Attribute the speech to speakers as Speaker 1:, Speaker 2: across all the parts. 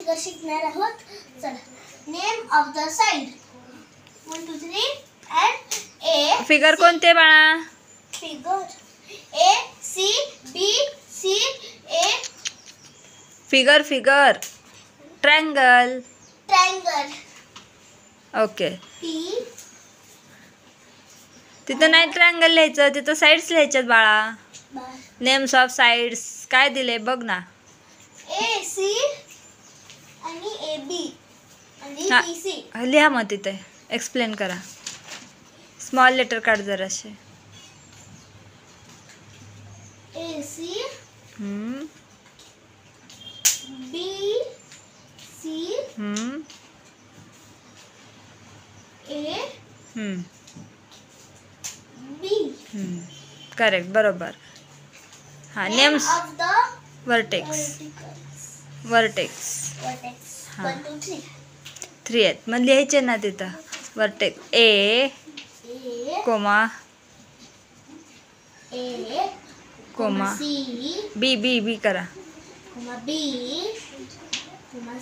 Speaker 1: Figure शिकणार आहोत. चला, name of the side 1 2 3 and A.
Speaker 2: Figure कोणते बाळा?
Speaker 1: Figure A C B C A.
Speaker 2: Figure triangle.
Speaker 1: Triangle.
Speaker 2: Okay.
Speaker 1: T.
Speaker 2: तिथं नाही ट्रायंगल लिहायचं, तिथं साईड्स लिहायच्यात बाळा. नेम्स ऑफ साइड्स काय दिले बघ ना.
Speaker 1: A C आणि A B आणि
Speaker 2: हा,
Speaker 1: B C.
Speaker 2: लिहा मग तिथे एक्सप्लेन करा. स्मॉल लेटर काढ जराशे.
Speaker 1: A C B C A B.
Speaker 2: Correct, बरोबर. हा, नेम्स
Speaker 1: ऑफ द
Speaker 2: वर्टेक्स.
Speaker 1: 1 2 3.
Speaker 2: 3 आहेत मग लिहायचे ना तिथं. Vertex A comma
Speaker 1: A
Speaker 2: comma
Speaker 1: C
Speaker 2: B B B करा.
Speaker 1: B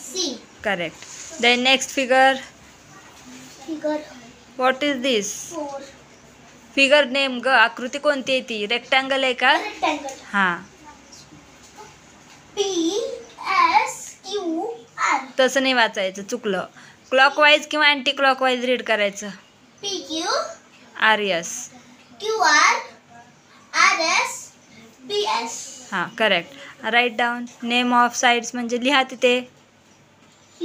Speaker 1: C.
Speaker 2: Correct. Then next figure.
Speaker 1: Figure
Speaker 2: what is this?
Speaker 1: 4.
Speaker 2: Figure name ग. आकृती कोणती आहे ती? रेक्टँगल आहे का?
Speaker 1: रेक्टँगल.
Speaker 2: हां,
Speaker 1: P S Q R.
Speaker 2: तसं नाही वाचायचं, चुकलं. क्लॉकवाईज किंवा अँटी क्लॉकवाईज रीड करायचं.
Speaker 1: P Q
Speaker 2: R S.
Speaker 1: Q R R S B S.
Speaker 2: हां, correct. Write down. Name of sides म्हणजे लिहा तिथे.
Speaker 1: P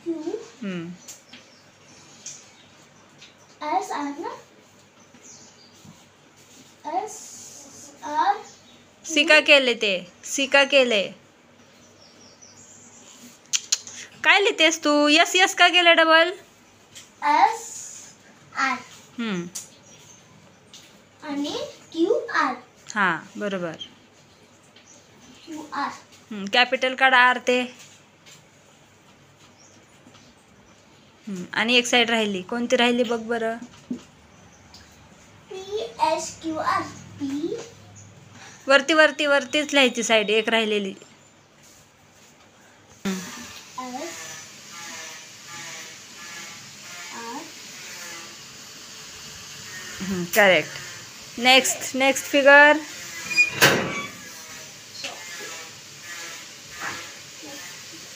Speaker 1: Q S R ना S R.
Speaker 2: सी का केले ते? सी का केले? काय लिहितेस तू? यस यस का केलं डबल?
Speaker 1: S R आणि Q R.
Speaker 2: हां, बरोबर.
Speaker 1: Q R.
Speaker 2: कॅपिटल काढा आर ते. आणि एक साईड राहिली, कोणती राहिली बघ बरं.
Speaker 1: P S Q R. P
Speaker 2: वरतीच लिहायची साईड एक राहिलेली.
Speaker 1: S R.
Speaker 2: Correct. Next figure.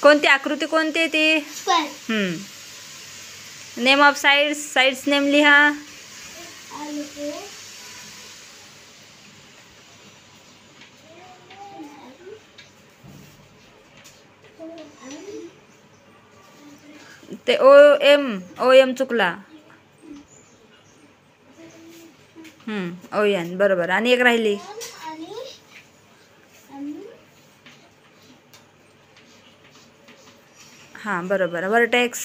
Speaker 2: कोणती आकृती कोणती आहे ती?
Speaker 1: Square.
Speaker 2: Name of sides name लिहा. ते ओ एम चुकला. ओ एन बरोबर. आणि एक राहिली. हां, बरोबर. Vertex.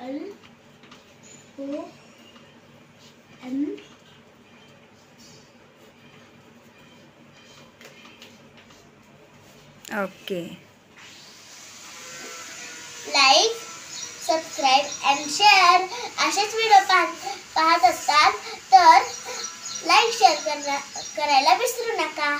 Speaker 1: L O N.
Speaker 2: Okay.
Speaker 1: Like, subscribe and share असेच व्हिडिओ पाहत असतात तर लाईक शेअर करायला विसरू नका.